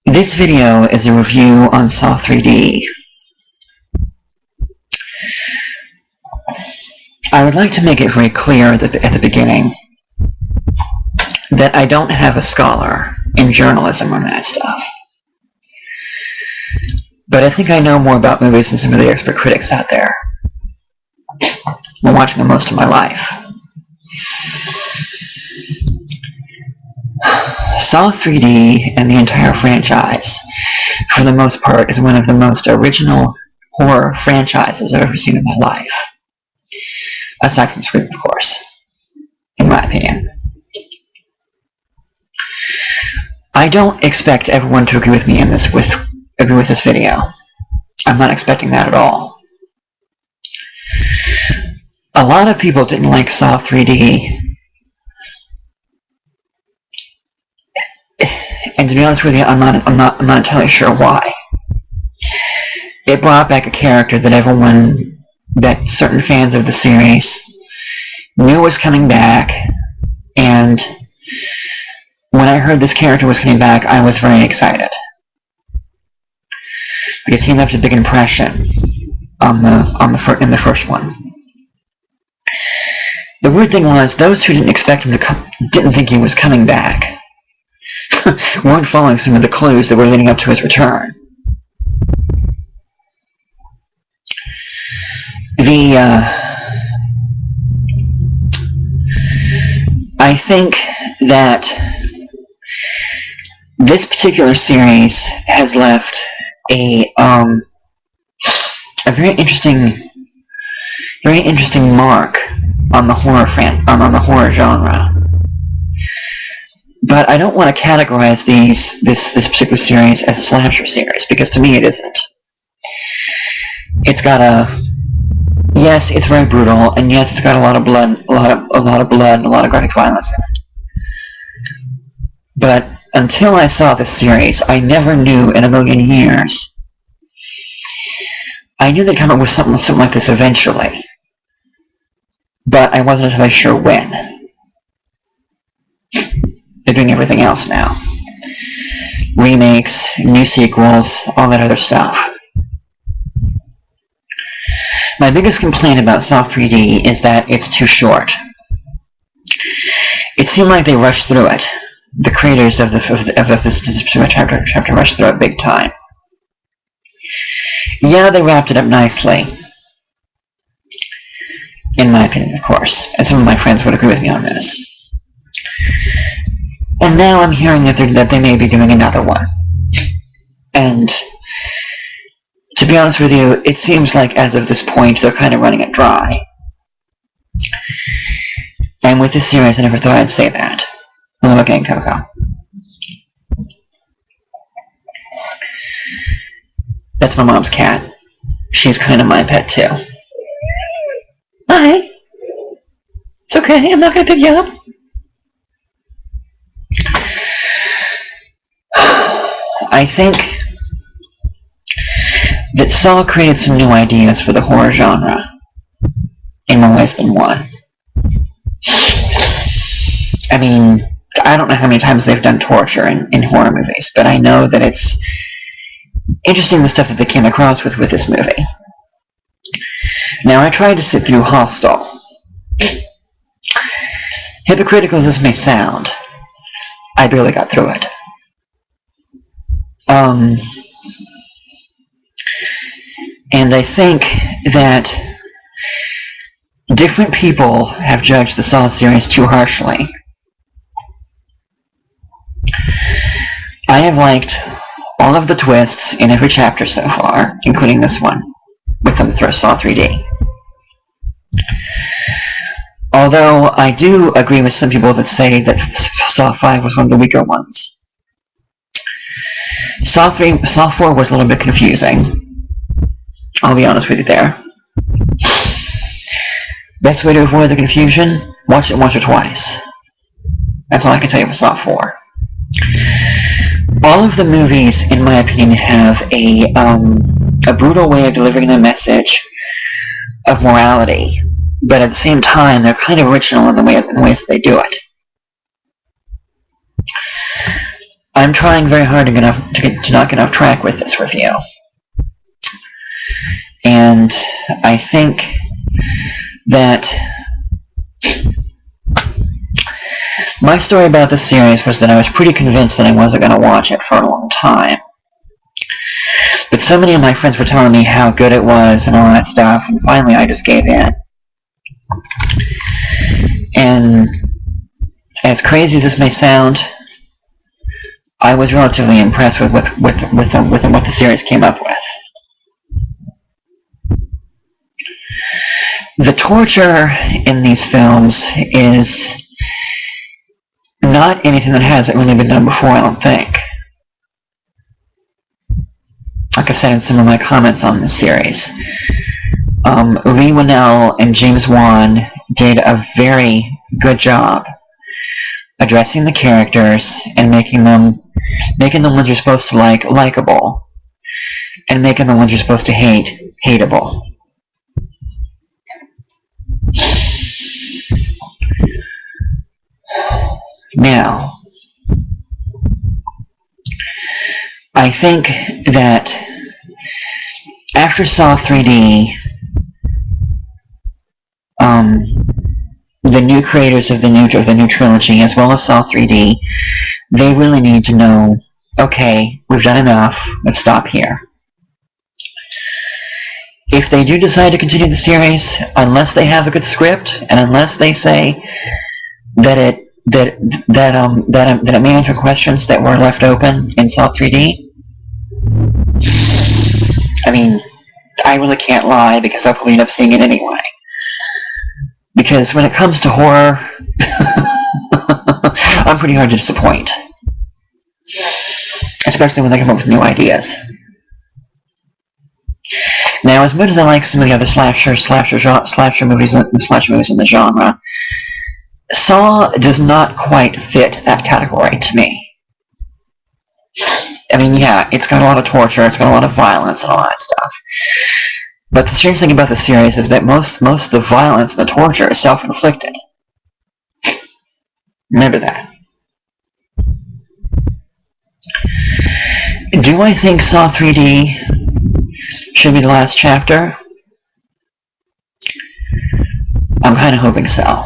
This video is a review on Saw 3D. I would like to make it very clear at the beginning that I don't have a scholar in journalism on that stuff. But I think I know more about movies than some of the expert critics out there. I've been watching them most of my life. Saw 3D and the entire franchise, for the most part, is one of the most original horror franchises I've ever seen in my life. Aside from Scream, of course, in my opinion. I don't expect everyone to agree with me in this agree with this video. I'm not expecting that at all. A lot of people didn't like Saw 3D. And to be honest with you, I'm not entirely sure why. It brought back a character that certain fans of the series knew was coming back, and when I heard this character was coming back, I was very excited. Because he left a big impression in the first one. The weird thing was, those who didn't expect him to didn't think he was coming back, weren't following some of the clues that were leading up to his return. I think that this particular series has left a very interesting mark on the horror genre. But I don't want to categorize this particular series as a slasher series, because to me it isn't. It's got yes, it's very brutal, and yes, it's got a lot of blood, a lot of blood, and a lot of graphic violence in it. But until I saw this series, I never knew in a million years. I knew they'd come up with something like this eventually, but I wasn't entirely sure when. They're doing everything else now. Remakes, new sequels, all that other stuff. My biggest complaint about Saw 3D is that it's too short. It seemed like they rushed through it. The creators of this particular chapter rushed through it big time. Yeah, they wrapped it up nicely. In my opinion, of course. And some of my friends would agree with me on this. And now I'm hearing that they may be doing another one. And to be honest with you, it seems like as of this point they're kind of running it dry. And with this series, I never thought I'd say that. Hello again, Coco. That's my mom's cat. She's kind of my pet too. Hi. It's okay, I'm not going to pick you up. I think that Saw created some new ideas for the horror genre in more ways than one. I mean, I don't know how many times they've done torture in horror movies, but I know that it's interesting the stuff that they came across with this movie. Now, I tried to sit through Hostel. Hypocritical as this may sound, I barely got through it. And I think that different people have judged the Saw series too harshly. I have liked all of the twists in every chapter so far, including this one, with them through Saw 3D. Although I do agree with some people that say that Saw 5 was one of the weaker ones. Saw 4 was a little bit confusing. I'll be honest with you there. Best way to avoid the confusion, watch it once or twice. That's all I can tell you for Saw 4. All of the movies, in my opinion, have a brutal way of delivering the message of morality, but at the same time, they're kind of original in the ways that they do it. I'm trying very hard to not get off track with this review. And I think that my story about this series was that I was pretty convinced that I wasn't going to watch it for a long time. But so many of my friends were telling me how good it was and all that stuff, and finally I just gave in. And as crazy as this may sound, I was relatively impressed with what the series came up with. The torture in these films is not anything that hasn't really been done before, I don't think. Like I've said in some of my comments on this series, Lee Winnell and James Wan did a very good job addressing the characters and making the ones you're supposed to like likable, and making the ones you're supposed to hate hateable. Now, I think that after Saw 3D, the new creators of the new trilogy, as well as Saw 3D, they really need to know, okay, we've done enough, let's stop here. If they do decide to continue the series, unless they have a good script, and unless they say that it may answer questions that were left open in Saw 3D, I mean, I really can't lie, because I'll probably end up seeing it anyway. Because when it comes to horror, I'm pretty hard to disappoint. Especially when they come up with new ideas. Now, as much as I like some of the other slasher movies in the genre, Saw does not quite fit that category to me. I mean, yeah, it's got a lot of torture, it's got a lot of violence and all that stuff. But the strange thing about the series is that most of the violence and the torture is self-inflicted. Remember that. Do I think Saw 3D should be the last chapter? I'm kind of hoping so.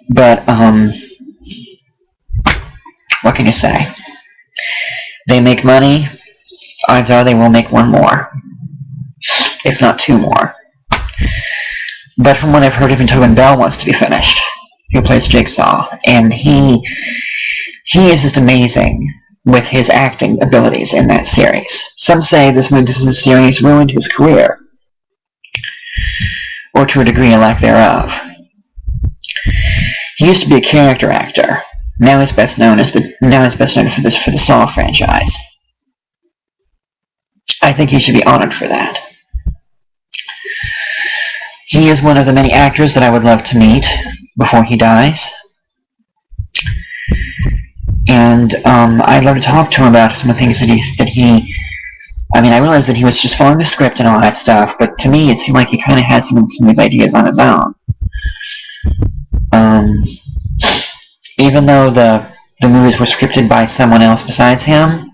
But, what can you say? They make money, odds are they will make one more, if not two more. But from what I've heard, even Tobin Bell wants to be finished, who plays Jigsaw, and he is just amazing with his acting abilities in that series. Some say this series ruined his career, or to a degree a lack thereof. He used to be a character actor. Now he's best known for the Saw franchise. I think he should be honored for that. He is one of the many actors that I would love to meet before he dies. And I'd love to talk to him about some of the things that he I mean, I realized that he was just following the script and all that stuff, but to me it seemed like he kind of had some of his ideas on his own. Even though the movies were scripted by someone else besides him,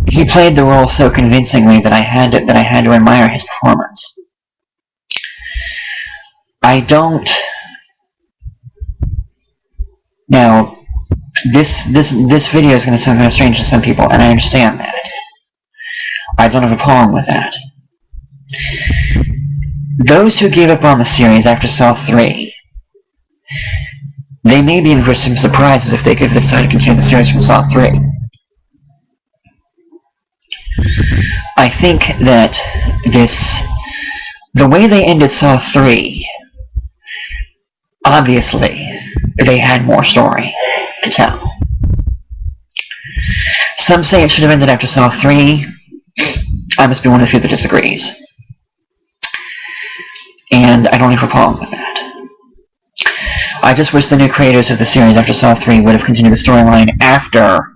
he played the role so convincingly that I had to admire his performance. I don't. Now, this video is going to sound kind of strange to some people, and I understand that. I don't have a problem with that. Those who gave up on the series after Saw 3, they may be in for some surprises if they decide to continue the series from Saw 3. I think that the way they ended Saw 3, obviously, they had more story to tell. Some say it should have ended after Saw 3. I must be one of the few that disagrees. And I don't have a problem with that. I just wish the new creators of the series after Saw 3 would have continued the storyline after.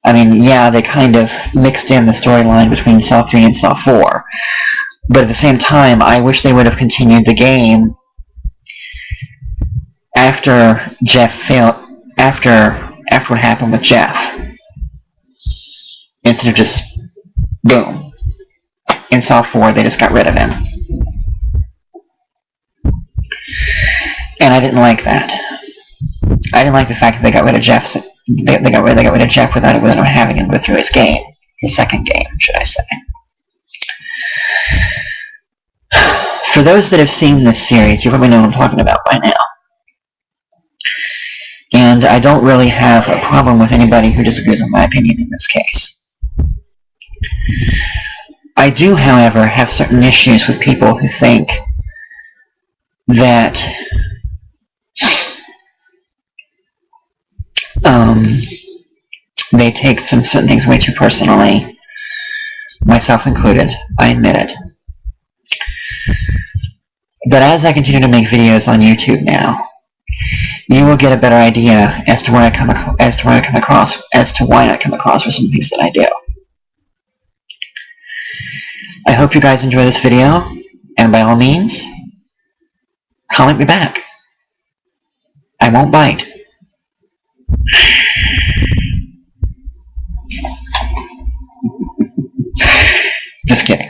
I mean, yeah, they kind of mixed in the storyline between Saw 3 and Saw 4. But at the same time, I wish they would have continued the game after Jeff failed, after what happened with Jeff, instead of just boom in Saw 4, they just got rid of him, and I didn't like that. I didn't like the fact that they got rid of Jeff. They got rid of Jeff without having him go through his game, his second game, should I say. For those that have seen this series, you probably know what I'm talking about by now. And I don't really have a problem with anybody who disagrees with my opinion in this case. I do, however, have certain issues with people who think that they take certain things way too personally, myself included, I admit it. But as I continue to make videos on YouTube now, you will get a better idea as to why I come across with some things that I do. I hope you guys enjoy this video, and by all means, comment me back. I won't bite. Just kidding.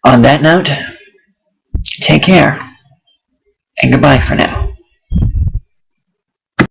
On that note, take care, and goodbye for now.